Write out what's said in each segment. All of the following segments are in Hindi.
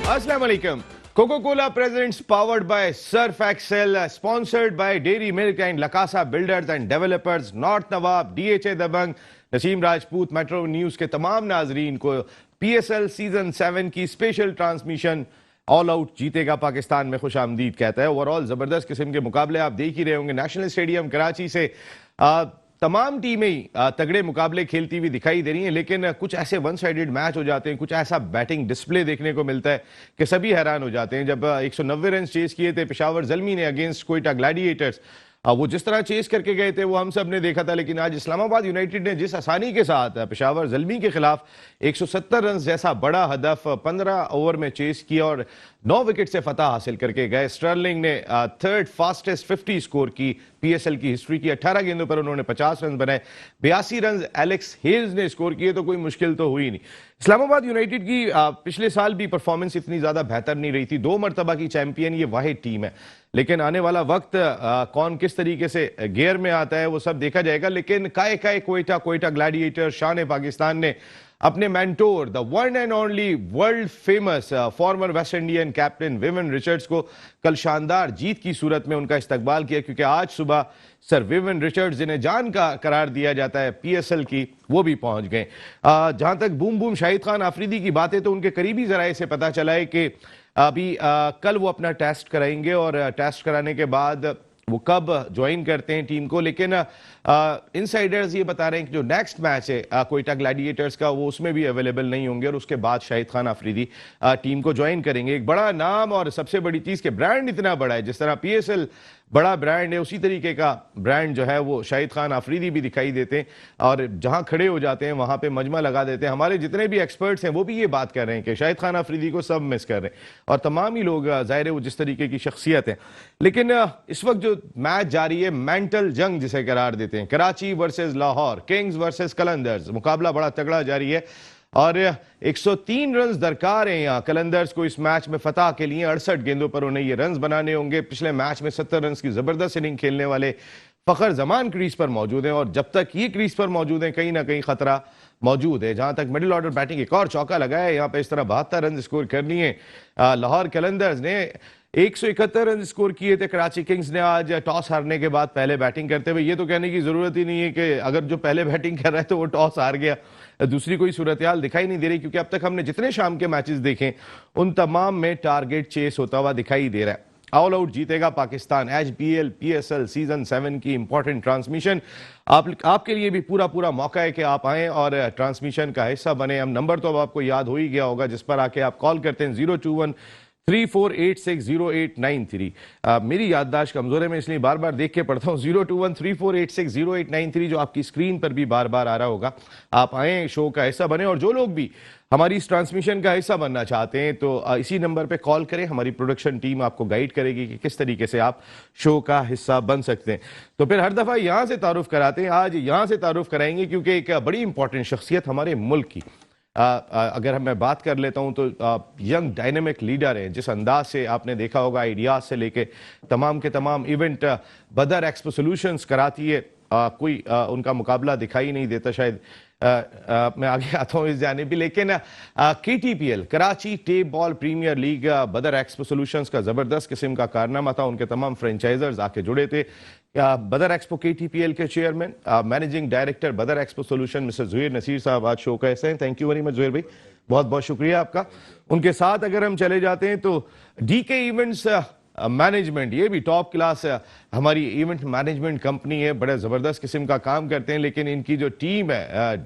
Assalamu alaikum. Coca-Cola presents powered by Surf Excel, sponsored by Dairy Milk and Lakasa Builders and Developers, North Nawab, DHA Dabang, Naseem Rajput, metro news के तमाम नाजरीन को PSL सीजन 7 की स्पेशल ट्रांसमिशन ऑल आउट जीतेगा पाकिस्तान में खुश आमदीद कहता है। ओवरऑल ज़बरदस्त किस्म के मुकाबले आप देख ही रहे होंगे। नेशनल स्टेडियम कराची से तमाम टीमें ही तगड़े मुकाबले खेलती हुई दिखाई दे रही हैं, लेकिन कुछ ऐसे वन साइडेड मैच हो जाते हैं, कुछ ऐसा बैटिंग डिस्प्ले देखने को मिलता है कि सभी हैरान हो जाते हैं। जब 190 रन चेस किए थे पेशावर ज़ल्मी ने अगेंस्ट कोयटा ग्लैडिएटर्स, वो जिस तरह चेस करके गए थे वो हम सब ने देखा था, लेकिन आज इस्लामाबाद यूनाइटेड ने जिस आसानी के साथ पेशावर ज़ल्मी के खिलाफ 170 रन जैसा बड़ा हदफ 15 ओवर में चेस किया और 9 विकेट से फतह हासिल करके गए। स्टर्लिंग ने थर्ड फास्टेस्ट 50 स्कोर की PSL की हिस्ट्री की। 18 गेंदों पर उन्होंने 50 रन बनाए। 82 रन एलेक्स हेल्स ने स्कोर किए, तो कोई मुश्किल तो हुई नहीं। इस्लामाबाद यूनाइटेड की पिछले साल भी परफॉर्मेंस इतनी ज्यादा बेहतर नहीं रही थी। 2 मरतबा की चैंपियन ये वाहिद टीम है, लेकिन आने वाला वक्त कौन किस तरीके से गियर में आता है वो सब देखा जाएगा। लेकिन काय कोयटा ग्लैडिएटर शान पाकिस्तान ने अपने mentor the one and only world famous farmer West Indian captain woven Richards को कल शानदार जीत की सूरत में उनका इस्तकबाल किया, क्योंकि आज सुबह सर विविन रिचर्ड्स जिन्हें जान का करार दिया जाता है PSL की, वो भी पहुंच गए। जहां तक बूम शाहिद खान आफरीदी की बातें, तो उनके करीबी जराए से पता चला है कि अभी कल वो अपना टेस्ट कराएंगे और टेस्ट कराने के बाद वो कब ज्वाइन करते हैं टीम को। लेकिन इनसाइडर्स ये बता रहे हैं कि जो नेक्स्ट मैच है कोयटा ग्लैडिएटर्स का, वो उसमें भी अवेलेबल नहीं होंगे और उसके बाद शाहिद खान आफरीदी टीम को ज्वाइन करेंगे। एक बड़ा नाम और सबसे बड़ी चीज के ब्रांड इतना बड़ा है, जिस तरह PSL बड़ा ब्रांड है, उसी तरीके का ब्रांड जो है वो शाहिद खान आफरीदी भी दिखाई देते हैं और जहां खड़े हो जाते हैं वहां पे मजमा लगा देते हैं। हमारे जितने भी एक्सपर्ट्स हैं वो भी ये बात कर रहे हैं कि शाहिद खान आफरीदी को सब मिस कर रहे हैं और तमाम ही लोग जाहिर है वो जिस तरीके की शख्सियत है। लेकिन इस वक्त जो मैच जारी है, मेंटल जंग जिसे करार देते हैं, Karachi versus Lahore, Kings versus Qalandars, मुकाबला बड़ा तगड़ा जारी है और 103 रन दरकार हैं यहाँ कलंदर्स को इस मैच में फतह के लिए। 68 गेंदों पर उन्हें ये रन बनाने होंगे। पिछले मैच में 70 रन की जबरदस्त इनिंग खेलने वाले फखर जमान क्रीज पर मौजूद हैं और जब तक ये क्रीज पर मौजूद हैं कहीं ना कहीं खतरा मौजूद है। जहां तक मिडिल ऑर्डर बैटिंग, एक और चौका लगाया है यहाँ पे, इस तरह 72 रन स्कोर कर लिए लाहौर कलंदर्स ने। 171 रन स्कोर किए थे कराची किंग्स ने आज टॉस हारने के बाद पहले बैटिंग करते हुए। ये तो कहने की जरूरत ही नहीं है कि अगर जो पहले बैटिंग कर रहा है तो वो टॉस हार गया, दूसरी कोई सूरत हाल दिखाई नहीं दे रही, क्योंकि अब तक हमने जितने शाम के मैचेस देखे उन तमाम में टारगेट चेस होता हुआ दिखाई दे रहा है। ऑल आउट जीतेगा पाकिस्तान HBL PSL सीजन 7 की इंपॉर्टेंट ट्रांसमिशन आपके लिए भी पूरा मौका है कि आप आएं और ट्रांसमिशन का हिस्सा बने। हम नंबर तो अब आपको याद हो ही गया होगा जिस पर आके आप कॉल करते हैं 021-3486-0893। मेरी याददाश्त कमजोर है, मैं इसलिए बार बार देख के पढ़ता हूँ। 021-3486-0893 जो आपकी स्क्रीन पर भी बार बार आ रहा होगा। आप आए, शो का हिस्सा बने और जो लोग भी हमारी इस ट्रांसमिशन का हिस्सा बनना चाहते हैं तो इसी नंबर पे कॉल करें। हमारी प्रोडक्शन टीम आपको गाइड करेगी कि किस तरीके से आप शो का हिस्सा बन सकते हैं। तो फिर हर दफा यहां से तारुफ कराते हैं, आज यहां से तारुफ कराएंगे क्योंकि एक बड़ी इंपॉर्टेंट शख्सियत हमारे मुल्क की, अगर मैं बात कर लेता हूं तो यंग डायनेमिक लीडर है। जिस अंदाज से आपने देखा होगा आइडियाज से लेके तमाम के तमाम इवेंट बदर एक्सपो सॉल्यूशंस कराती है, कोई उनका मुकाबला दिखाई नहीं देता शायद। मैं आगे आता हूं इस जानिब भी, लेकिन KTPL Karachi tape ball premier league Badar expo solutions का जबरदस्त किस्म का कारनामा था। उनके तमाम फ्रेंचाइजर्स आके जुड़े थे। बदर एक्सपो KTPL के chairman managing director Badar expo solution mister Zuhair Naseer sahab आज शो का हिस्सा हैं। Thank you very much Zuhair भाई, बहुत बहुत शुक्रिया आपका। उनके साथ अगर हम चले जाते हैं तो DK इवेंट्स मैनेजमेंट, ये भी टॉप क्लास हमारी इवेंट मैनेजमेंट कंपनी है, बड़े ज़बरदस्त किस्म का काम करते हैं। लेकिन इनकी जो टीम है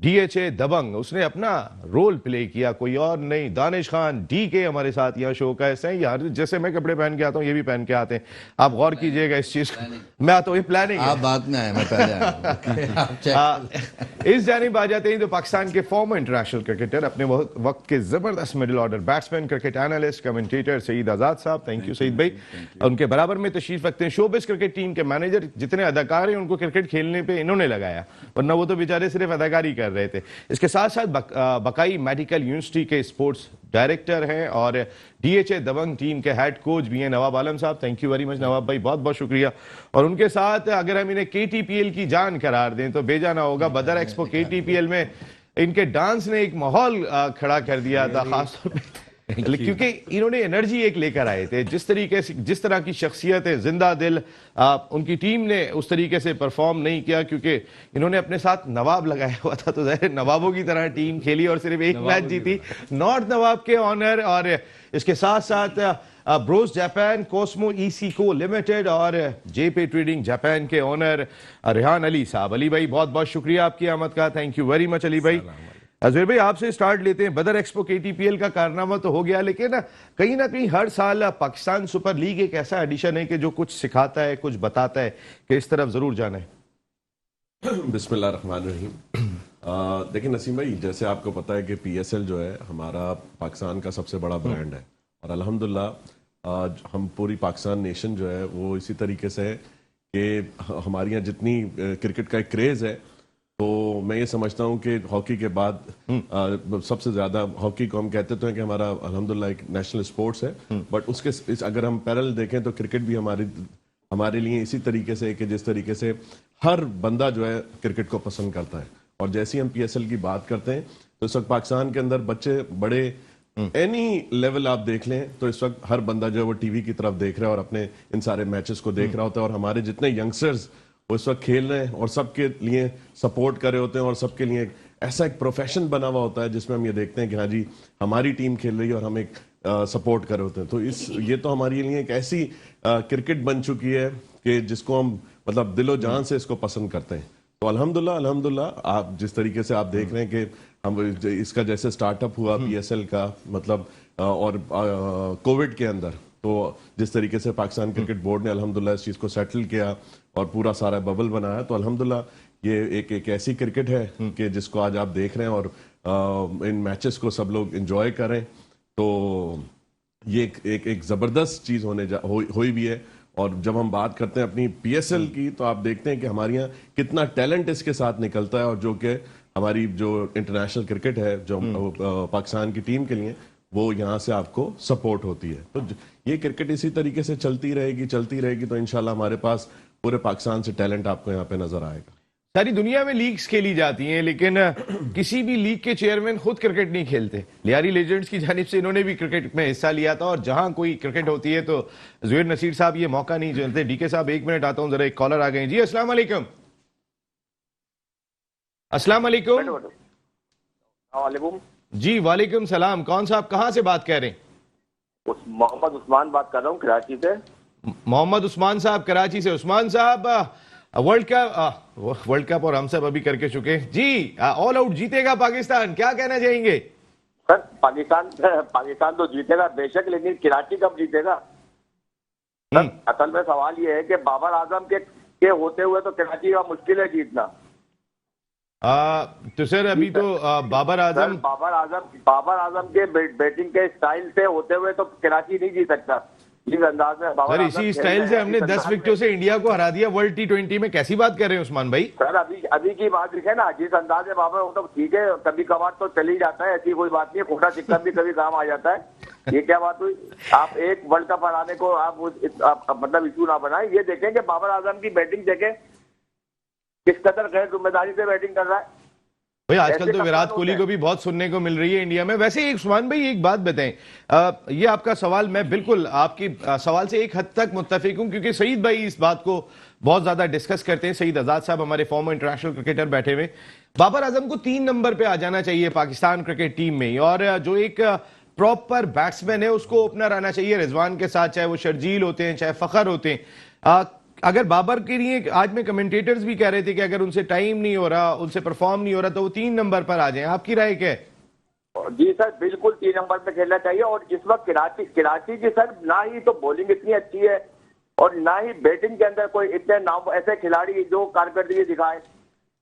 DHA दबंग, उसने अपना रोल प्ले किया, कोई और नहीं। दानिश खान DK हमारे साथ यहाँ शो का ऐसा है यार, जैसे मैं कपड़े पहन के आता हूँ ये भी पहन के आते हैं। आप गौर कीजिएगा इस चीज़ को। मैं आता हूँ, ये प्लानिंग आप बाद में आए, मैं पहले इस जानिब आ जाते हैं तो पाकिस्तान के फॉर्मर इंटरनेशनल क्रिकेटर, अपने वक्त के जबरदस्त middle order batsman, cricket analyst, commentator Saeed Azad साहब। थैंक यू सईद भाई। उनके बराबर में तशरीफ रखते हैं शोबिस क्रिकेट टीम के मैनेजर, जितने अदाकार हैं उनको क्रिकेट खेलने पे इन्होंने लगाया, वरना वो तो बेचारे सिर्फ अदाकारी कर रहे थे। इसके साथ साथ बकाई मेडिकल यूनिवर्सिटी के स्पोर्ट्स डायरेक्टर हैं और DHA दबंग टीम के हेड कोच भी हैं नवाब आलम साहब। थैंक यू वेरी मच नवाब भाई, बहुत बहुत शुक्रिया। और उनके साथ अगर हम इन्हें KTPL की जान करार दें तो बेजा ना होगा। बदर एक्सपो KTPL में इनके डांस ने एक माहौल खड़ा कर दिया था, खासतौर पे क्योंकि इन्होंने एनर्जी एक लेकर आए थे, जिस तरीके से, जिस तरह की शख्सियत है, जिंदा दिल, उनकी टीम ने उस तरीके से परफॉर्म नहीं किया क्योंकि इन्होंने अपने साथ नवाब लगाया हुआ था, तो जाहिर नवाबों की तरह टीम खेली और सिर्फ एक मैच जीती नॉर्थ नवाब के ऑनर। और इसके साथ साथ ब्रोस जापान, कोस्मो ईसीको लिमिटेड और जेपे ट्रेडिंग जापान के ओनर रेहान अली साहब। अली भाई बहुत बहुत शुक्रिया आपकी आमद का, thank you very much Ali भाई। अजहर भाई आपसे स्टार्ट लेते हैं। बदर एक्सपो केटीपीएल का कारनामा तो हो गया, लेकिन कहीं ना कहीं हर साल पाकिस्तान सुपर लीग एक ऐसा एडिशन है कि जो कुछ सिखाता है, कुछ बताता है कि इस तरफ जरूर जाना है। बिस्मिल्लाहिर्रहमानिर्रहीम। देखिए नसीम भाई, जैसे आपको पता है कि पीएसएल जो है हमारा पाकिस्तान का सबसे बड़ा ब्रांड है और अल्हम्दुलिल्लाह हम पूरी पाकिस्तान नेशन जो है वो इसी तरीके से है कि हमारे यहाँ जितनी क्रिकेट का एक क्रेज़ है, तो मैं ये समझता हूँ कि हॉकी के बाद सबसे ज़्यादा हॉकी को हम कहते तो हैं कि हमारा अल्हम्दुलिल्लाह एक नेशनल स्पोर्ट्स है, बट उसके अगर हम पैरेलल देखें तो क्रिकेट भी हमारे लिए इसी तरीके से है कि जिस तरीके से हर बंदा जो है क्रिकेट को पसंद करता है। और जैसे ही हम पीएसएल की बात करते हैं तो इस वक्त पाकिस्तान के अंदर बच्चे बड़े एनी लेवल आप देख लें तो इस वक्त हर बंदा जो है वो टीवी की तरफ देख रहा है और अपने इन सारे मैचेस को देख रहा होता है। और हमारे जितने यंगस्टर्स वो इस वक्त खेल रहे हैं और सबके लिए सपोर्ट कर रहे होते हैं और सबके लिए ऐसा एक प्रोफेशन बना हुआ होता है जिसमें हम ये देखते हैं कि हाँ जी हमारी टीम खेल रही है और हम एक सपोर्ट कर रहे होते हैं। तो ये तो हमारे लिए एक ऐसी क्रिकेट बन चुकी है कि जिसको हम मतलब दिलो जान से इसको पसंद करते हैं। तो अल्हम्दुलिल्लाह आप जिस तरीके से आप देख रहे हैं कि हम इसका जैसे स्टार्टअप हुआ पीएसएल का मतलब और कोविड के अंदर, तो जिस तरीके से पाकिस्तान क्रिकेट बोर्ड ने अल्हम्दुलिल्लाह इस चीज़ को सेटल किया और पूरा सारा बबल बनाया, तो अल्हम्दुलिल्लाह ये एक ऐसी क्रिकेट है कि जिसको आज आप देख रहे हैं और इन मैचेस को सब लोग एंजॉय करें, तो ये एक ज़बरदस्त चीज़ हुई भी है। और जब हम बात करते हैं अपनी पीएसएल की, तो आप देखते हैं कि हमारे यहाँ कितना टैलेंट इसके साथ निकलता है और जो कि हमारी जो इंटरनेशनल क्रिकेट है जो पाकिस्तान की टीम के लिए वो यहाँ से आपको सपोर्ट होती है। तो ये क्रिकेट इसी तरीके से चलती रहेगी तो इंशाल्लाह हमारे पास पूरे पाकिस्तान से टैलेंट आपको यहाँ पे नजर आएगा। सारी दुनिया में लीग्स खेली जाती हैं, लेकिन किसी भी लीग के चेयरमैन खुद क्रिकेट नहीं खेलते। लियारी लेजेंड्स की जानिब से इन्होंने भी क्रिकेट में हिस्सा लिया था और जहां कोई क्रिकेट होती है तो ज़ुहैर नसीर साहब ये मौका नहीं झेलते। डीके साहब एक मिनट आता हूं, जरा एक कॉलर आ गए जी। अस्सलाम वालेकुम। अस्सलाम वालेकुम जी। वालेकुम सलाम। कौन साहब कहां से बात कर रहे हैं? मोहम्मद उस्मान बात कर रहा हूँ कराची से। मोहम्मद उस्मान साहब कराची से। उस्मान साहब वर्ल्ड कप और हम सब अभी करके चुके जी। ऑल आउट जीतेगा पाकिस्तान, क्या कहना चाहेंगे? सर पाकिस्तान तो जीतेगा बेशक, लेकिन कराची कब जीतेगा? सर असल में सवाल ये है कि बाबर आजम के होते हुए तो कराची का मुश्किल है जीतना। तो सर अभी तो बाबर आजम के बैटिंग के स्टाइल से होते हुए तो कराची नहीं जीत सकता। इस अंदाज में सर इसी स्टाइल से हमने 10 विकेटों से इंडिया को हरा दिया वर्ल्ड T20 में। कैसी बात कर रहे हैं उस्मान भाई? सर अभी की बात देखे ना, जिस अंदाज में बाबर तो ठीक है, कभी कभार तो चल ही जाता है, ऐसी कोई बात नहीं है, खोटा सिक्का भी कभी काम आ जाता है। ये क्या बात हुई? आप एक वर्ल्ड कप हराने को आप मतलब इशू ना बनाए। ये देखें कि बाबर आजम की बैटिंग देखें किस कदर गैर जिम्मेदारी से बैटिंग कर रहा है भाई। आजकल तो विराट कोहली को भी बहुत सुनने को मिल रही है इंडिया में। वैसे एक उस्मान भाई एक बात बताएं, ये आपका सवाल, मैं बिल्कुल आपकी सवाल से एक हद तक मुत्तफिक हूं क्योंकि सईद भाई इस बात को बहुत ज्यादा डिस्कस करते हैं। सईद आजाद साहब हमारे फॉर्मर इंटरनेशनल क्रिकेटर बैठे हुए। बाबर आजम को 3 नंबर पे आ जाना चाहिए पाकिस्तान क्रिकेट टीम में, और जो एक प्रॉपर बैट्समैन है उसको ओपनर आना चाहिए रिजवान के साथ, चाहे वो शर्जील होते हैं चाहे फखर होते हैं। अगर बाबर के लिए आज में कमेंटेटर्स भी कह रहे थे कि अगर उनसे टाइम नहीं हो रहा, उनसे परफॉर्म नहीं हो रहा, तो वो 3 नंबर पर आ जाएं। आपकी राय क्या है? जी सर बिल्कुल 3 नंबर पे खेलना चाहिए। और इस वक्त कराची की सर ना ही तो बॉलिंग इतनी अच्छी है और ना ही बैटिंग के अंदर कोई इतने नाम ऐसे खिलाड़ी जो कारकर्दगी दिखाए।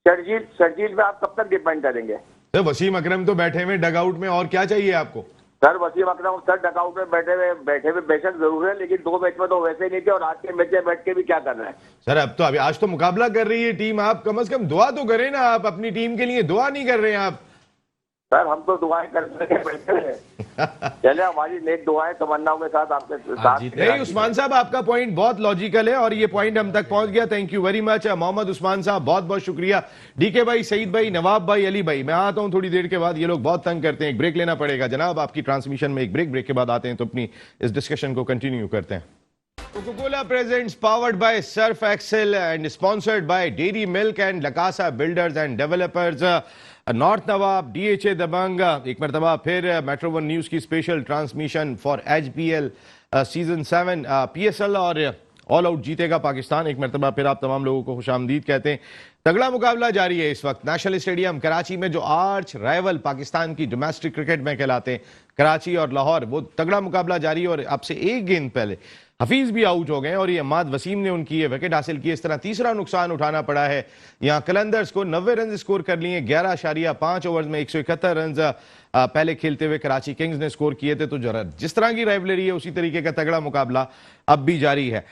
शर्जील में आप कब तक डिपेंड करेंगे? तो वसीम अकरम तो बैठे हुए डगआउट में, और क्या चाहिए आपको? सर वसीम अकरम सर डगआउट में बैठे हुए बेशक जरूर है, लेकिन 2 मैच में तो वैसे ही नहीं थे और आज के मैच में बैठ के भी क्या कर रहे हैं? सर अब तो अभी आज तो मुकाबला कर रही है टीम, आप कम से कम दुआ तो करें ना। आप अपनी टीम के लिए दुआ नहीं कर रहे हैं आप। सर हम तो दुआएं करके बैठे हैं। चले हमारी नेक दुआएं तमन्नाओं के साथ आपके साथ। नहीं उस्मान साहब, आपका पॉइंट बहुत लॉजिकल है और ये पॉइंट हम तक पहुंच गया। Thank you very much Mohammad Usman sahab, बहुत बहुत शुक्रिया। डीके भाई, सईद भाई, नवाब भाई, अली भाई, मैं आता हूं थोड़ी देर के बाद। ये लोग बहुत तंग करते हैं, एक ब्रेक लेना पड़ेगा जनाब आपकी ट्रांसमिशन में। एक ब्रेक के बाद आते हैं तो अपनी इस डिस्कशन को कंटिन्यू करते हैं। Coca-Cola presents powered by Surf Excel and sponsored by Dairy Milk and Lakasa Builders and Developers, north Nawab, DHA दबंग। एक मरतबा फिर मेट्रो वन न्यूज की special transmission for HBL season 7 PSL और ऑल आउट जीतेगा पाकिस्तान। एक मरतबा फिर आप तमाम लोगों को खुशामदीद कहते हैं। तगड़ा मुकाबला जारी है इस वक्त नेशनल स्टेडियम कराची में। जो आर्च राइवल पाकिस्तान की डोमेस्टिक क्रिकेट में कहलाते हैं कराची और लाहौर, वो तगड़ा मुकाबला जारी है। और अब से एक गेंद पहले हफीज भी आउट हो गए और ये अम्माद वसीम ने उनकी ये विकेट हासिल की। इस तरह तीसरा नुकसान उठाना पड़ा है। यहाँ कलंदर्स को 90 रन स्कोर कर लिए। 11.5 ओवर्स में 171 रन पहले खेलते हुए कराची किंग्स ने स्कोर किए थे। तो जरा जिस तरह की राइवलरी है उसी तरीके का तगड़ा मुकाबला अब भी जारी है।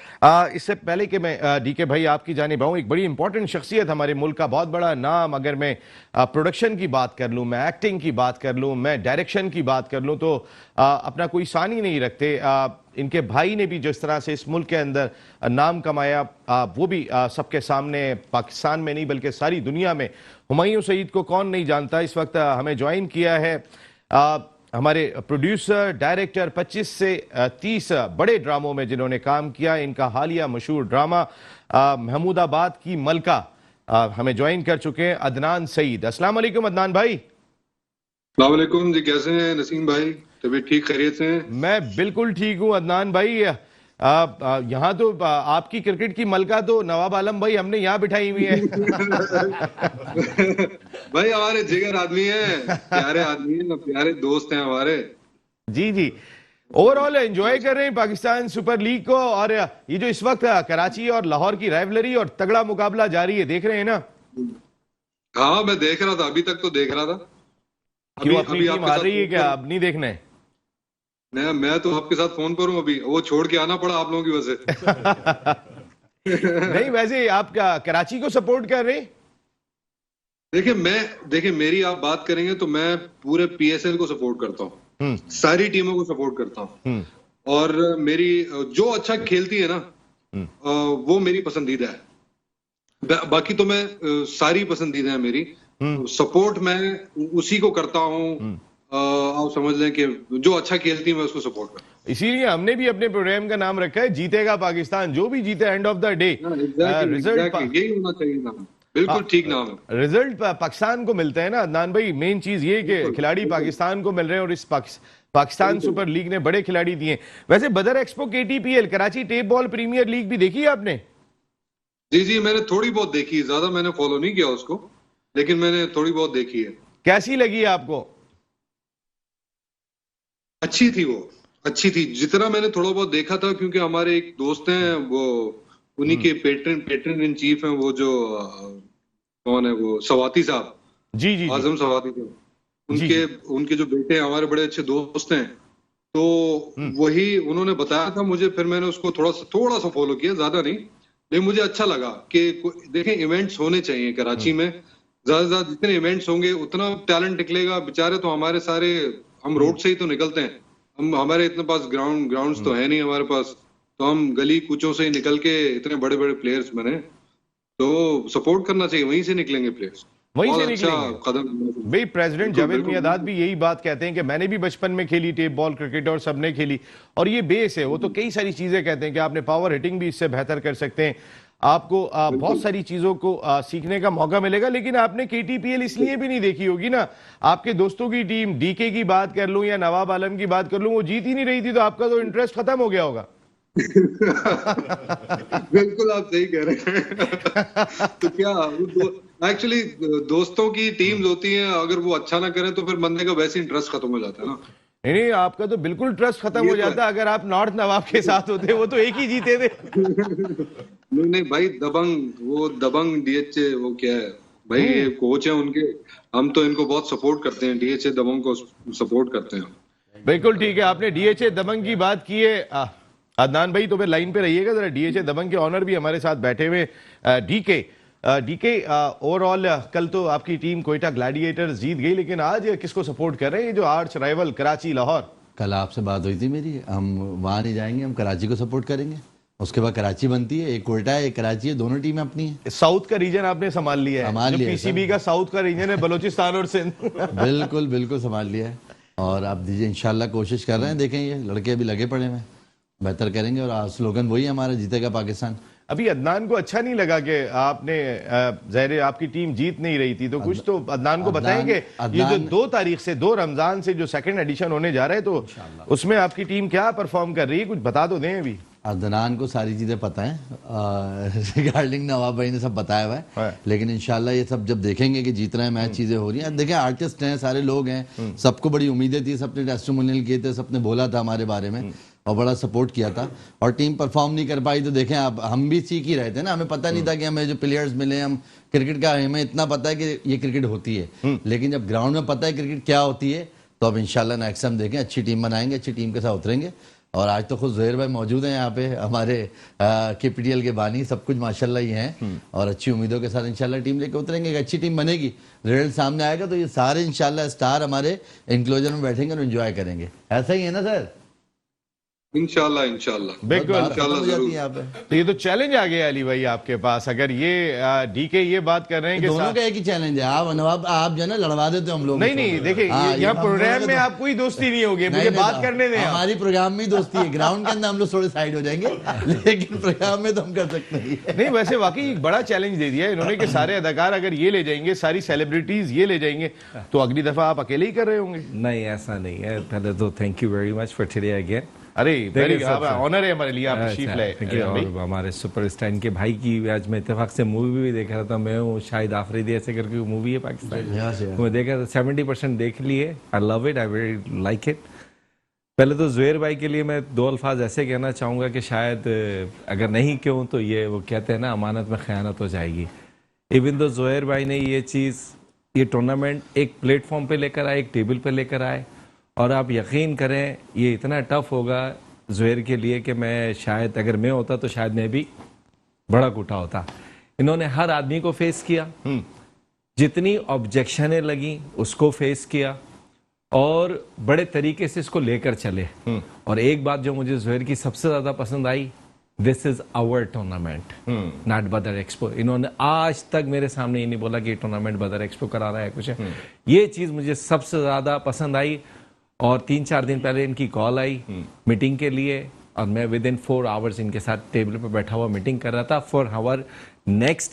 इससे पहले कि मैं डीके भाई आपकी जानिब आऊं, एक बड़ी इंपॉर्टेंट शख्सियत हमारे मुल्क का, बहुत बड़ा नाम, अगर मैं प्रोडक्शन की बात कर लूं, मैं एक्टिंग की बात कर लूं, मैं डायरेक्शन की बात कर लूं, तो अपना कोई सानी नहीं रखते। इनके भाई ने भी जिस तरह से इस मुल्क के अंदर नाम कमाया, वो भी सबके सामने, पाकिस्तान में नहीं बल्कि सारी दुनिया में। हुमायूं सईद को कौन नहीं जानता। इस वक्त हमें ज्वाइन किया है हमारे प्रोड्यूसर डायरेक्टर, 25 से 30 बड़े ड्रामों में जिन्होंने काम किया। इनका हालिया मशहूर ड्रामा महमूदाबाद की मलका हमें ज्वाइन कर चुके हैं अदनान सईद। अस्सलाम वालेकुम अदनान भाई। अस्सलाम वालेकुम जी, कैसे हैं नसीम भाई? तबीयत ठीक, खैरियत से हैं? मैं बिल्कुल ठीक हूं अदनान भाई। यहाँ तो आपकी क्रिकेट की मलका तो नवाब आलम भाई हमने यहाँ बिठाई हुई है। भाई हमारे जिगर आदमी हैं, प्यारे आदमी हैं, प्यारे दोस्त हैं हमारे। जी जी, ओवरऑल एंजॉय कर रहे हैं पाकिस्तान सुपर लीग को। और ये जो इस वक्त कराची और लाहौर की राइवलरी और तगड़ा मुकाबला जारी है, देख रहे हैं ना? हाँ मैं देख रहा था, अभी तक तो देख रहा था। क्यों, अपनी टीम हार रही है क्या? अब नहीं देखना है? मैं तो आपके साथ फोन पर हूँ अभी, वो छोड़ के आना पड़ा आप लोगों की वजह से। नहीं वैसे आप कराची को सपोर्ट कर रहे? देखिए मेरी आप बात करेंगे तो मैं पूरे PSL को सपोर्ट करता हूँ, सारी टीमों को सपोर्ट करता हूँ। और मेरी जो अच्छा खेलती है ना वो मेरी पसंदीदा है। बाकी तो मैं सारी पसंदीदा है मेरी। सपोर्ट मैं उसी को करता हूँ। आप समझ लें कि जो अच्छा खेलती है मैं उसको सपोर्ट करता हूँ। इसीलिए हमने भी अपने प्रोग्राम का नाम रखा है जीतेगा पाकिस्तान, जो भी जीते end of the day result यही होना चाहिए नाम, बिल्कुल ठीक नाम है। रिजल्ट पाकिस्तान को मिलता है ना अदनान भाई। मेन चीज ये कि खिलाड़ी पाकिस्तान को मिल रहे हैं और इस पाकिस्तान सुपर लीग ने बड़े खिलाड़ी दिए। वैसे Badar expo, KTPL Karachi tape ball premier league भी देखी है आपने? जी मैंने थोड़ी बहुत देखी, ज्यादा मैंने फॉलो नहीं किया उसको, लेकिन मैंने थोड़ी बहुत देखी है। कैसी लगी आपको? अच्छी थी, वो अच्छी थी जितना मैंने थोड़ा बहुत देखा था, क्योंकि हमारे एक दोस्त हैं वो, उन्हीं के पेट्रन इन चीफ हैं वो, जो कौन है वो, सवाती साहब। जी आजम सवाती साहब, उनके जो बेटे हैं हमारे बड़े अच्छे दोस्त हैं। तो वही उन्होंने बताया था मुझे, फिर मैंने उसको थोड़ा सा फॉलो किया, ज्यादा नहीं, लेकिन मुझे अच्छा लगा कि देखें इवेंट्स होने चाहिए कराची में। ज्यादा से ज्यादा जितने इवेंट्स होंगे उतना टैलेंट निकलेगा। बेचारे तो हमारे सारे, हम रोड से ही तो निकलते हैं, हमारे इतने पास ग्राउंड्स तो है नहीं हमारे पास, तो हम गली कूचों से ही निकल के इतने बड़े बड़े प्लेयर्स बने। तो सपोर्ट करना चाहिए, वहीं से निकलेंगे प्लेयर्स, वहीं से निकलेंगे। कदम भाई प्रेसिडेंट जावेद मियादाद भी यही बात कहते हैं कि मैंने भी बचपन में खेली टेप बॉल क्रिकेट और सबने खेली, और ये बेस है। वो तो कई सारी चीजें कहते हैं कि आपने पावर हिटिंग भी इससे बेहतर कर सकते हैं, आपको बहुत सारी चीजों को सीखने का मौका मिलेगा। लेकिन आपने KTPL इसलिए भी नहीं देखी होगी ना, आपके दोस्तों की टीम DK की बात कर लूं या नवाब आलम की बात कर लूं, वो जीत ही नहीं रही थी, तो आपका तो इंटरेस्ट खत्म हो गया होगा। बिल्कुल आप सही कह रहे हैं। तो क्या एक्चुअली दोस्तों की टीम्स होती हैं, अगर वो अच्छा ना करें तो फिर बंदे का वैसे इंटरेस्ट खत्म हो जाता है ना। नहीं, आपका तो बिल्कुल ट्रस्ट खत्म हो जाता अगर आप नॉर्थ नवाब के साथ होते, वो तो एक ही जीते थे। नहीं भाई, दबंग DHA वो क्या है भाई, ये कोच है उनके, हम तो इनको बहुत सपोर्ट करते हैं, DHA दबंग को सपोर्ट करते हैं। बिल्कुल ठीक है, आपने DHA दबंग की बात की है अदनान भाई, तो फिर लाइन पे रहिएगा जरा। DHA दबंग के ऑनर भी हमारे साथ बैठे हुए DK डीके, ओवरऑल कल तो आपकी टीम कोयटा ग्लैडिएटर्स जीत गई, लेकिन आज किसको सपोर्ट कर रहे हैं, ये जो आर्च राइवल कराची लाहौर? कल आपसे बात हुई थी मेरी, हम वहाँ नहीं जाएंगे, हम कराची को सपोर्ट करेंगे। उसके बाद कराची बनती है, एक कोयटा है एक कराची है, दोनों टीमें अपनी है। साउथ का रीजन आपने संभाल लिया है, संभाल जो लिया है, पीसीबी का साउथ का रीजन है बलूचिस्तान और सिंध। बिल्कुल बिल्कुल संभाल लिया है, और आप दीजिए इंशाल्लाह कोशिश कर रहे हैं, देखें ये लड़के अभी लगे पड़े हैं, बेहतर करेंगे। और स्लोगन वही है हमारा, जीतेगा पाकिस्तान। अभी अदनान को अच्छा नहीं लगा कि आपने ज़ाहिर आपकी टीम जीत नहीं रही थी, तो कुछ तो अदनान को बताएंगे। ये जो 2 तारीख से 2 रमजान से जो सेकंड एडिशन होने जा रहा है, तो उसमें आपकी टीम क्या परफॉर्म कर रही है, कुछ बता दो दें। अभी अदनान को सारी चीज़ें पता है, रिगार्डिंग नवाब भाई ने सब बताया हुआ है, लेकिन इंशाल्लाह ये सब जब देखेंगे कि जीत रहे हैं मैच, चीज़ें हो रही हैं। देखें आर्टिस्ट हैं, सारे लोग हैं, सबको बड़ी उम्मीदें थी, सबने टेस्टिमोनियल किए थे, सबने बोला था हमारे बारे में और बड़ा सपोर्ट किया था, और टीम परफॉर्म नहीं कर पाई। तो देखें आप, हम भी सीख ही रहे थे ना, हमें पता नहीं था कि हमें जो प्लेयर्स मिले, हम क्रिकेट का हमें इतना पता है कि ये क्रिकेट होती है, लेकिन जब ग्राउंड में पता है क्रिकेट क्या होती है, तो अब इंशाल्लाह नेक्स्ट टाइम देखें अच्छी टीम बनाएंगे, अच्छी टीम के साथ उतरेंगे। और आज तो खुद ज़ुहैर भाई मौजूद हैं यहाँ पे, हमारे KPTL के बानी, सब कुछ माशाल्लाह ही हैं, और अच्छी उम्मीदों के साथ इंशाल्लाह टीम लेके उतरेंगे। एक अच्छी टीम बनेगी, रिजल्ट सामने आएगा, तो ये सारे इंशाल्लाह स्टार हमारे इंक्लोजर में बैठेंगे और एंजॉय करेंगे। ऐसा ही है ना सर? इंशाल्लाह इंशाल्लाह बिल्कुल इंशाल्लाह जरूर। यहाँ पे तो ये तो चैलेंज आ गया अली भाई आपके पास, अगर ये डीके ये बात कर रहे हैं कि दोनों का एक ही चैलेंज है। आप नवाब, आप जो है ना लड़वा देते हो हम लोग। नहीं नहीं, देखिए यहाँ प्रोग्राम में आप कोई दोस्ती नहीं होगी, मुझे बात करने दें। हमारी प्रोग्राम में ही दोस्ती है, ग्राउंड के अंदर हम लोग थोड़े साइड हो जाएंगे, लेकिन प्रोग्राम में तो हम कर सकते हैं। नहीं, वैसे वाकई एक बड़ा चैलेंज दे दिया इन्होंने कि सारे अदाकार अगर ये ले जाएंगे, सारी सेलिब्रिटीज ये ले जाएंगे, तो अगली दफा आप अकेले ही कर रहे होंगे। नहीं, ऐसा नहीं है। पहले तो thank you very much for today again. अरे वेरी ऑनर है हमारे लिए, आप तशरीफ लाए। और हमारे सुपरस्टार के भाई की आज मैं इत्तेफाक से मूवी भी देख रहा था, मैं हूँ शाहिद आफरीदी ऐसे करके मूवी है पाकिस्तान, मैं देखा था, 70% देख लिए। I love it, I very like it. पहले तो ज़ुहैर भाई के लिए मैं 2 अल्फाज ऐसे कहना चाहूँगा कि शायद अगर नहीं क्यों तो ये वो कहते हैं ना, अमानत में ख़यानत हो जाएगी। इवन तो ज़ुहैर भाई ने ये चीज़, ये टूर्नामेंट एक प्लेटफॉर्म पे लेकर आए, एक टेबल पे लेकर आए, और आप यकीन करें ये इतना टफ होगा ज़ुहैर के लिए कि मैं शायद, अगर मैं होता तो शायद मैं भी भड़क उठा होता। इन्होंने हर आदमी को फेस किया, जितनी ऑब्जेक्शनें लगी उसको फेस किया, और बड़े तरीके से इसको लेकर चले। और एक बात जो मुझे ज़ुहैर की सबसे ज़्यादा पसंद आई, this is our tournament, not bother expo. इन्होंने आज तक मेरे सामने ये नहीं बोला कि टूर्नामेंट बदर एक्सपो करा रहा है कुछ है। ये चीज़ मुझे सबसे ज़्यादा पसंद आई। और 3-4 दिन पहले इनकी कॉल आई मीटिंग के लिए, और मैं विद इन 4 आवर्स इनके साथ टेबल पर बैठा हुआ मीटिंग कर रहा था फॉर आवर नेक्स्ट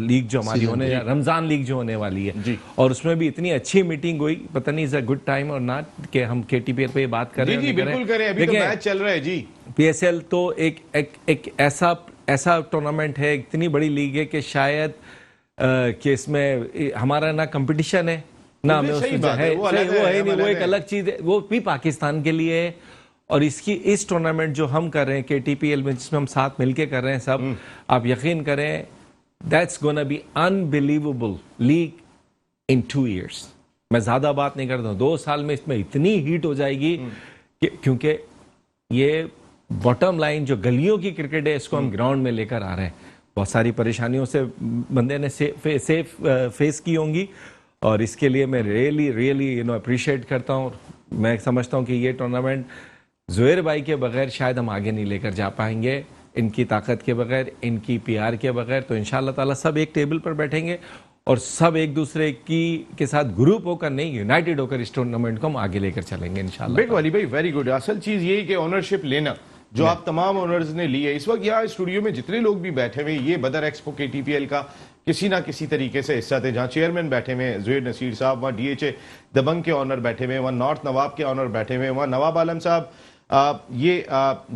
लीग जो हमारी होने, रमजान लीग जो होने वाली है। और उसमें भी इतनी अच्छी मीटिंग हुई, पता नहीं इज अ गुड टाइम और नॉट कि हम KTPL पे ये बात कर रहे हैं। जी बिल्कुल करें, अभी तो मैच चल रहा है जी। PSL तो एक ऐसा टूर्नामेंट है, इतनी बड़ी लीग है कि शायद कि इसमें हमारा ना कंपटीशन है ना हमें उसमें है, वो एक अलग चीज है, वो भी पाकिस्तान के लिए है। और इस टूर्नामेंट जो हम कर रहे हैं KTPL में, जिसमें हम साथ मिलके कर रहे हैं सब, आप यकीन करें that's gonna be unbelievable league in 2 years। मैं ज्यादा बात नहीं करता हूँ, 2 साल में इसमें इतनी हीट हो जाएगी क्योंकि ये बॉटम लाइन जो गलियों की क्रिकेट है, इसको हम ग्राउंड में लेकर आ रहे हैं। बहुत सारी परेशानियों से बंदे ने फेस की होंगी, और इसके लिए मैं रियली अप्रिशिएट करता हूँ। मैं समझता हूँ कि ये टूर्नामेंट ज़ुहैर भाई के बगैर शायद हम आगे नहीं लेकर जा पाएंगे, इनकी ताकत के बगैर, इनकी PR के बगैर। तो इंशाल्लाह ताला सब एक टेबल पर बैठेंगे और सब एक दूसरे के साथ ग्रुप होकर नहीं, यूनाइटेड होकर इस टूर्नामेंट को हम आगे लेकर चलेंगे इंशाल्लाह। बिल्कुल अली भाई, वेरी गुड। असल चीज यही कि ओनरशिप लेना जो आप तमाम ओनर्स ने ली है। इस वक्त यहाँ स्टूडियो में जितने लोग भी बैठे हुए, ये बदर एक्सपो KTPL का किसी ना किसी तरीके से हिस्सा थे। जहाँ चेयरमैन बैठे हुए ज़ुहैर नसीर साहब, वहाँ DHA दबंग के ऑनर बैठे हुए, वहाँ नॉर्थ नवाब के ऑनर बैठे हुए, वहाँ नवाब आलम साहब ये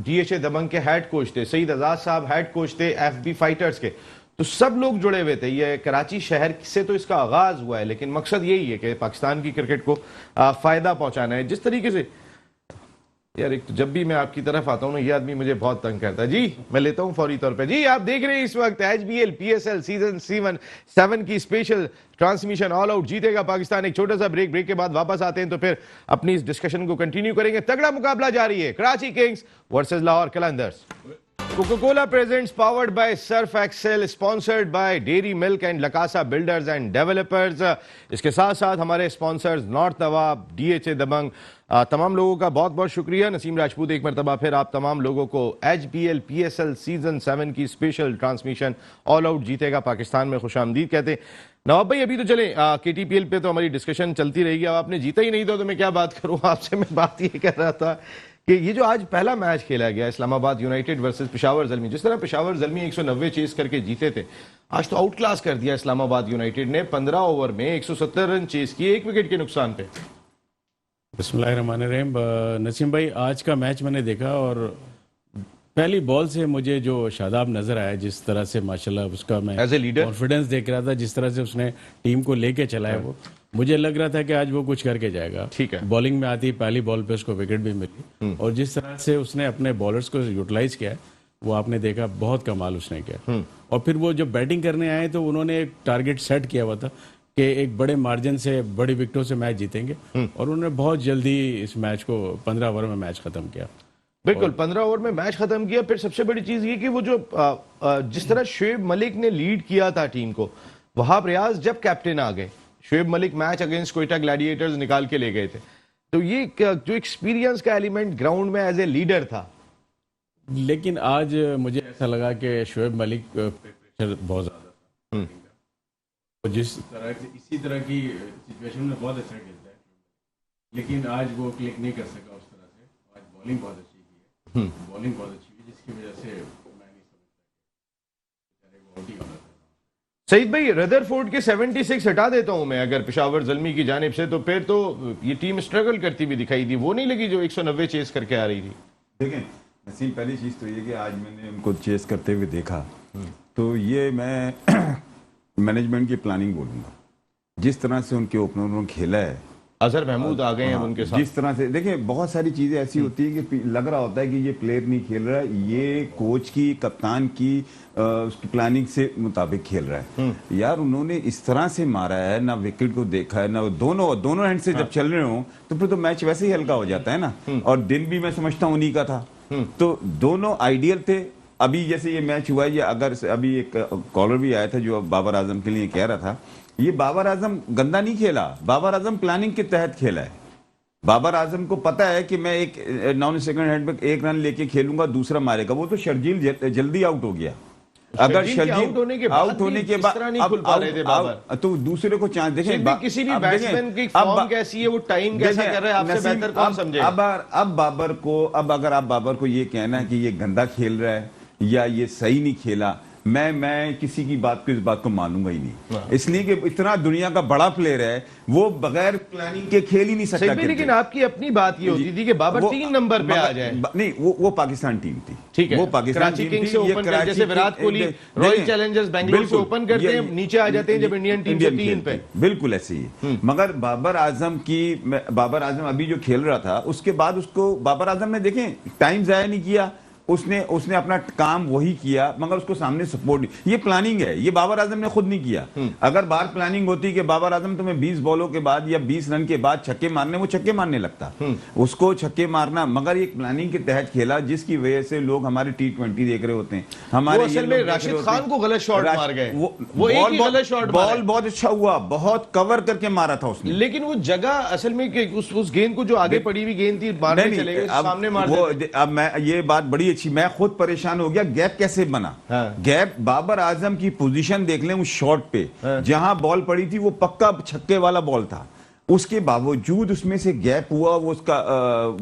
DHA दबंग के हेड कोच थे, सईद आजाद साहब हेड कोच थे FB फाइटर्स के। तो सब लोग जुड़े हुए थे। ये कराची शहर से तो इसका आगाज हुआ है, लेकिन मकसद यही है कि पाकिस्तान की क्रिकेट को फायदा पहुंचाना है। जिस तरीके से यार, एक तो जब भी मैं आपकी तरफ आता हूं ना, ये आदमी मुझे बहुत तंग करता है। जी मैं लेता हूं फौरी तौर पे। जी आप देख रहे हैं इस वक्त HBL PSL सीजन 7 की स्पेशल ट्रांसमिशन ऑल आउट जीतेगा पाकिस्तान। एक छोटा सा ब्रेक के बाद वापस आते हैं, तो फिर अपनी इस डिस्कशन को कंटिन्यू करेंगे। तगड़ा मुकाबला जारी है, Karachi Kings versus Lahore Qalandars. Coca-Cola presents powered by Surf Excel, sponsored by Dairy Milk and Lakasa Builders and Developers. इसके साथ साथ हमारे स्पॉन्सर्स नॉर्थ नवाब, DHA दबंग, तमाम लोगों का बहुत बहुत शुक्रिया। नसीम राजपूत एक मरतबा फिर आप तमाम लोगों को HBL PSL सीजन 7 की स्पेशल ट्रांसमिशन ऑल आउट जीतेगा पाकिस्तान में खुशामदीद कहते हैं। नवाब भाई अभी तो चले KTPL पे तो हमारी डिस्कशन चलती रहेगी। अब आपने जीता ही नहीं तो मैं क्या बात करूं आपसे। मैं बात ये कह रहा था कि ये जो आज पहला मैच खेला गया इस्लामाबाद यूनाइटेड वर्सेस पेशावर जलमी, जिस तरह पेशावर जलमी 190 चेस करके जीते थे, आज तो आउट क्लास कर दिया इस्लामाबाद यूनाइटेड ने। 15 ओवर में 170 रन चेस किए, 1 विकेट के नुकसान पे। बिस्मिल्लाहिर्रहमानिर्रहीम। नसीम भाई, आज का मैच मैंने देखा और पहली बॉल से मुझे जो शादाब नजर आया, जिस तरह से माशाल्लाह उसका मैं एज ए लीडर कॉन्फिडेंस देख रहा था, जिस तरह से उसने टीम को लेके चला है, वो मुझे लग रहा था कि आज वो कुछ करके जाएगा। ठीक है। बॉलिंग में आती पहली बॉल पे उसको विकेट भी मिली और जिस तरह से उसने अपने बॉलर्स को यूटिलाइज किया वो आपने देखा, बहुत कमाल उसने किया। और फिर वो जब बैटिंग करने आए तो उन्होंने एक टारगेट सेट किया हुआ था कि एक बड़े मार्जिन से बड़ी विकेटों से मैच जीतेंगे और उन्होंने बहुत जल्दी इस मैच को 15 ओवर में मैच खत्म किया। बिल्कुल 15 ओवर में मैच खत्म किया। फिर सबसे बड़ी चीज ये कि वो जो जिस तरह शोएब मलिक ने लीड किया था टीम को, वहाब रियाज जब कैप्टन आ गए, Shoaib Malik match against Quetta Gladiators निकाल के ले गए थे, तो ये जो एक्सपीरियंस का एलिमेंट ग्राउंड में एज ए लीडर था। लेकिन आज मुझे ऐसा लगा कि शोएब मलिक पे प्रेशर बहुत ज्यादा था। और जिस तरह से इसी तरह की सिचुएशन में बहुत अच्छा खेलता है, लेकिन आज वो क्लिक नहीं कर सका उस तरह से। आज बॉलिंग बहुत अच्छी की है, बॉलिंग बहुत अच्छी हुई, जिसकी वजह से मैं नहीं समझता कि आउट ही होना था। सईद भाई, रदरफोर्ड के 76 हटा देता हूं मैं अगर पेशावर जलमी की जानिब से, तो फिर तो ये टीम स्ट्रगल करती भी दिखाई दी। वो नहीं लगी जो 190 चेस करके आ रही थी। देखें नसीम, पहली चीज़ तो ये कि आज मैंने उनको चेस करते हुए देखा, तो ये मैं मैनेजमेंट की प्लानिंग बोलूँगा। जिस तरह से उनके ओपनरों ने खेला है, अजहर महमूद आ गए हैं उनके साथ। जिस तरह से देखें, बहुत सारी चीज़ें ऐसी होती है कि लग रहा होता है कि ये प्लेयर नहीं खेल रहा है, ये कोच की, कप्तान की उसकी प्लानिंग से मुताबिक खेल रहा है। यार उन्होंने इस तरह से मारा है, ना विकेट को देखा है, ना दोनों हैंड से जब चल रहे हो तो फिर तो मैच वैसे ही हल्का हो जाता है ना। और दिन भी मैं समझता हूँ उन्हीं का था, तो दोनों आइडियल थे। अभी जैसे ये मैच हुआ, ये अगर अभी एक कॉलर भी आया था जो बाबर आजम के लिए कह रहा था, ये बाबर आजम गंदा नहीं खेला, बाबर आजम प्लानिंग के तहत खेला है। बाबर आजम को पता है कि मैं एक नॉन सेकंड हैंड पे 1 रन लेके खेलूंगा, दूसरा मारेगा। वो तो शर्जील जल्दी आउट हो गया। अगर शर्जील आउट होने के बाद तो दूसरे को चांस देखें। किसी भी बैट्समैन की फॉर्म कैसी है, वो टाइम कैसा कर रहा है, आपसे बेहतर कौन समझेगा। अब अगर आप बाबर को ये कहना है कि ये गंदा खेल रहा है या ये सही नहीं खेला, मैं किसी की बात को, इस बात को मानूंगा ही नहीं। इसलिए कि इतना दुनिया का बड़ा प्लेयर है, वो बगैर प्लानिंग के खेल ही नहीं सकता। लेकिन आपकी अपनी बात ये होती थी कि बाबर 3 नंबर पे आ जाए। नहीं, वो पाकिस्तान टीम थी। ठीक है, वो पाकिस्तान टीम थी। जैसे विराट कोहली रॉयल चैलेंजर्स बेंगलुरु से ओपन करते हैं, नीचे आ जाते हैं जब इंडियन टीम से 3 पे। बिल्कुल ऐसे ही। मगर बाबर आजम अभी जो खेल रहा था, उसके बाद उसको बाबर आजम ने देखें टाइम जाया नहीं किया, उसने अपना काम वही किया, मगर उसको सामने सपोर्ट नहीं। ये प्लानिंग है, ये बाबर आजम ने खुद नहीं किया। अगर बाहर प्लानिंग होती कि बाबर आजम तुम्हें 20 बॉलों के बाद या 20 रन के बाद छक्के मारने, वो छक्के मारने लगता, उसको छक्के मारना। मगर एक प्लानिंग के तहत खेला, जिसकी वजह से लोग हमारे T20 देख रहे होते हैं। हमारे असल में राशिद खान को गलत शॉट मार गए, वो एक ही गलत शॉट, बॉल बहुत अच्छा हुआ, बहुत कवर करके मारा था उसने। लेकिन वो जगह असल में उस गेंद को जो आगे पड़ी हुई गेंद थी, मारने चले गए, सामने मार दिया। अब मैं ये बात बड़ी अच्छी, मैं खुद परेशान हो गया, गैप कैसे बना। गैप, बाबर आजम की पोजीशन देख लें, उस शॉट पे जहां बॉल पड़ी थी वो पक्का छक्के वाला बॉल था, उसके बावजूद उसमें से गैप हुआ, वो उसका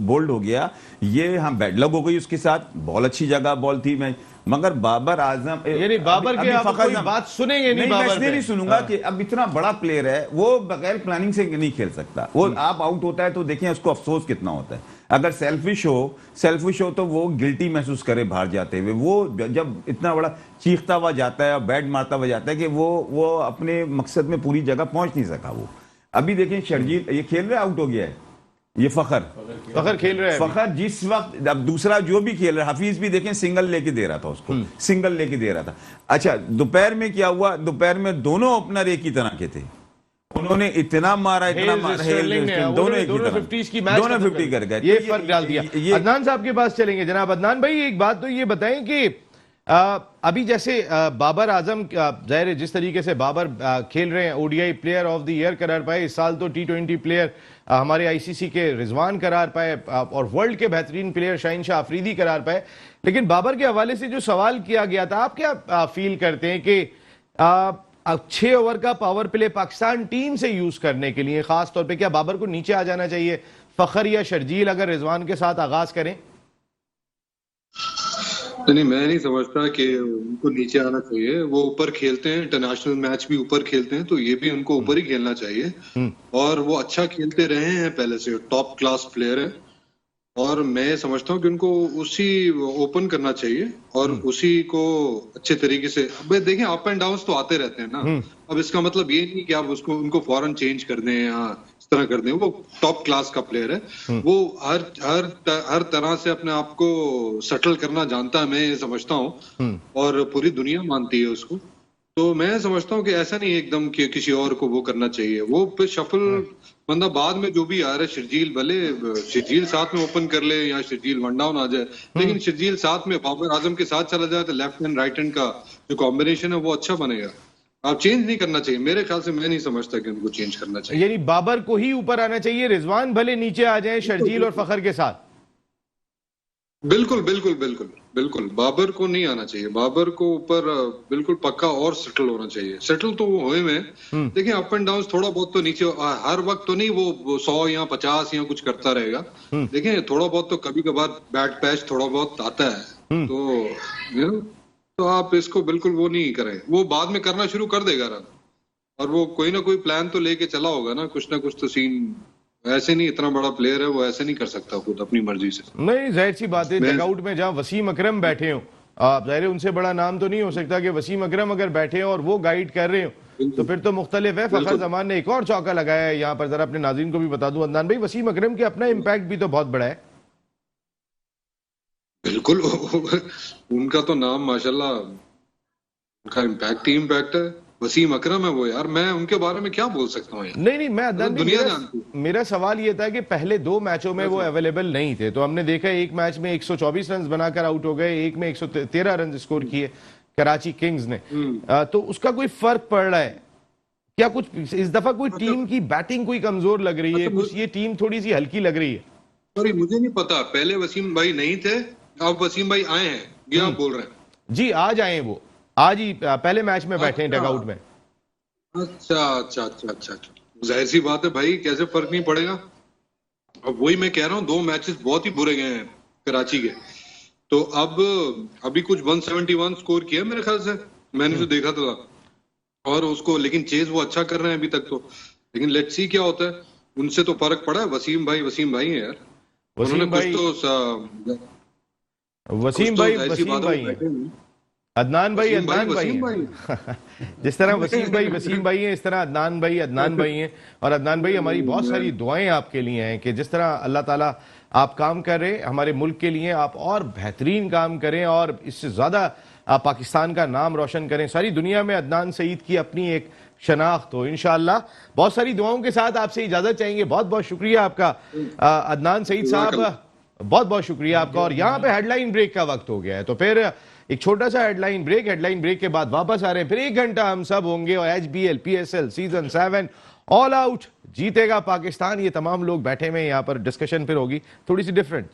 बोल्ड हो गया। ये हाँ बैड लक हो गई उसके साथ, बॉल अच्छी जगह बॉल थी। मैं मगर बाबर आजम यानी बाबर के आप कोई बात सुनेंगे नहीं, बाबर मैं नहीं सुनूंगा कि अब इतना बड़ा प्लेयर है, वो बगैर प्लानिंग से नहीं खेल सकता। वो आप आउट होता है तो देखें उसको अफसोस कितना होता है। अगर सेल्फिश हो तो वो गिल्टी महसूस करे बाहर जाते हुए। वो जब इतना बड़ा चीखता हुआ जाता है और बैट मारता हुआ जाता है कि वो अपने मकसद में पूरी जगह पहुंच नहीं सका। वो अभी देखें शर्जील ये खेल रहा है, आउट हो गया है। ये फखर खेल रहा है। फखर जिस वक्त, अब दूसरा जो भी खेल रहा है, हफीज भी देखें सिंगल लेके दे रहा था उसको, सिंगल लेके दे रहा था। अच्छा, दोपहर में क्या हुआ, दोपहर में दोनों ओपनर एक ही तरह के थे। उन्होंने इतना मारा स्टर्लिंग ने दोनों एक ही दोनों तरफ। 50s की मैच दोनों खत्म 50 कर गए। ये तो फर्क डाल दिया। ये अदनान साहब के पास चलेंगे। जनाब अदनान भाई, एक बात तो ये बताएं कि अभी जैसे बाबर आजम, जाहिर है जिस तरीके से बाबर खेल रहे हैं, ODI player of the year करार पाए, इस साल तो टी20 प्लेयर हमारे आईसीसी के रिजवान करार पाए और वर्ल्ड के बेहतरीन प्लेयर शाहीन शाह अफरीदी करार पाए। लेकिन बाबर के हवाले से जो सवाल किया गया था, आप क्या फील करते हैं कि 6 ओवर का पावर प्ले पाकिस्तान टीम से यूज करने के लिए खास तौर पे क्या बाबर को नीचे आ जाना चाहिए, फखर या शर्जील अगर रिजवान के साथ आगाज करें? नहीं, मैं नहीं समझता कि उनको नीचे आना चाहिए। वो ऊपर खेलते हैं, इंटरनेशनल मैच भी ऊपर खेलते हैं, तो ये भी उनको ऊपर ही खेलना चाहिए। और वो अच्छा खेलते रहे हैं, पहले से टॉप क्लास प्लेयर है। और मैं समझता हूँ कि उनको उसी ओपन करना चाहिए और उसी को अच्छे तरीके से। अब देखिए, अप एंड डाउन तो आते रहते हैं ना। अब इसका मतलब ये नहीं कि आप उसको उनको फौरन चेंज कर दें या इस तरह कर दें। वो टॉप क्लास का प्लेयर है। वो हर तरह से अपने आप को सेटल करना जानता है, मैं ये समझता हूँ। और पूरी दुनिया मानती है उसको। तो मैं समझता हूँ कि ऐसा नहीं एकदम कि किसी और को वो करना चाहिए। वो पे शफल बंदा बाद में जो भी आ रहा है, शर्जील भले शर्जील साथ में ओपन कर ले या शर्जील वन डाउन आ जाए, लेकिन शर्जील साथ में बाबर आजम के साथ चला जाए तो लेफ्ट हैंड राइट हैंड का जो कॉम्बिनेशन है वो अच्छा बनेगा। आप चेंज नहीं करना चाहिए मेरे ख्याल से। मैं नहीं समझता कि उनको चेंज करना चाहिए। यानी बाबर को ही ऊपर आना चाहिए, रिजवान भले नीचे आ जाए शर्जील और फखर के साथ। बिल्कुल बिल्कुल बिल्कुल बिल्कुल, बाबर को नहीं आना चाहिए। बाबर को ऊपर बिल्कुल पक्का और सेटल होना चाहिए। सेटल तो वो हुए में, देखिए अप एंड डाउन थोड़ा बहुत तो नीचे हर वक्त तो नहीं वो 100 या 50 या कुछ करता रहेगा। देखिए थोड़ा बहुत तो कभी कभार बैट पैच थोड़ा बहुत आता है। तो आप इसको बिल्कुल वो नहीं करें। वो बाद में करना शुरू कर देगा रन, और वो कोई ना कोई प्लान तो लेके चला होगा ना कुछ तो सीन। ऐसे नहीं, इतना बड़ा प्लेयर है वो, ऐसे नहीं कर सकता खुद अपनी मर्जी से। नहीं, जाहिर सी बात है, डगआउट में जहां वसीम अकरम बैठे हो, आप जाहिर है उनसे बड़ा नाम तो नहीं हो सकता कि वसीम अकरम अगर बैठे हो और वो गाइड कर रहे हो तो फिर तो मुख्तलिफ है। फखर जमान ने एक और चौका लगाया है यहाँ पर, जरा अपने नाज़रीन को भी बता दूं अदनान भाई, वसीम अकरम के अपना इम्पैक्ट भी तो बहुत बड़ा है। बिल्कुल उनका तो नाम माशाल्लाह, उनका इम्पैक्ट ही इम्पैक्ट है। वसीम अकरम है वो यार, मैं उनके बारे में क्या बोल सकता हूँ। नहीं, मैं अदनान भाई, मेरा सवाल ये था कि पहले 2 मैचों में वो अवेलेबल नहीं थे, तो हमने देखा एक मैच में 124 रन बनाकर आउट हो गए, एक में 113 रन स्कोर किए कराची किंग्स ने। तो उसका कोई फर्क पड़ रहा है क्या? कुछ इस दफा कोई टीम की बैटिंग कोई कमजोर लग रही है, कुछ ये टीम थोड़ी सी हल्की लग रही है? सॉरी, मुझे नहीं पता, पहले वसीम भाई नहीं थे, अब वसीम भाई आए हैं, ये आप बोल रहे हैं? जी, आज आए हैं वो, आज ही पहले मैच में बैठे हैं डगआउट में। अच्छा, जाहिर सी बात है भाई, कैसे फर्क नहीं पड़ेगा। अब वही मैं कह रहा हूँ, 2 मैचेस बहुत ही बुरे गए हैं कराची के। तो अब अभी कुछ 171 स्कोर किया मेरे ख्याल से, मैंने जो देखा था। और उसको लेकिन चेज वो अच्छा कर रहे हैं अभी तक तो, लेकिन लेट्स सी क्या होता है। उनसे तो फर्क पड़ा है। वसीम भाई है यार, वसीम भाई अदनान भाई जिस तरह वसीम भाई हैं, इस तरह अदनान भाई हैं। और अदनान भाई, हमारी बहुत सारी दुआएं आपके लिए हैं कि जिस तरह अल्लाह ताला आप काम कर रहे हैं हमारे मुल्क के लिए, आप और बेहतरीन काम करें और इससे ज्यादा पाकिस्तान का नाम रोशन करें। सारी दुनिया में अदनान सईद की अपनी एक शनाख्त हो इंशाअल्लाह। बहुत सारी दुआओं के साथ आपसे इजाजत चाहेंगे। बहुत बहुत शुक्रिया आपका अदनान सईद साहब, बहुत बहुत शुक्रिया आपका। और यहाँ पे हेडलाइन ब्रेक का वक्त हो गया है, तो फिर एक छोटा सा हेडलाइन ब्रेक के बाद वापस आ रहे हैं। फिर 1 घंटा हम सब होंगे और HBL PSL season 7 all out जीतेगा पाकिस्तान, ये तमाम लोग बैठे हुए यहाँ पर, डिस्कशन फिर होगी थोड़ी सी डिफरेंट।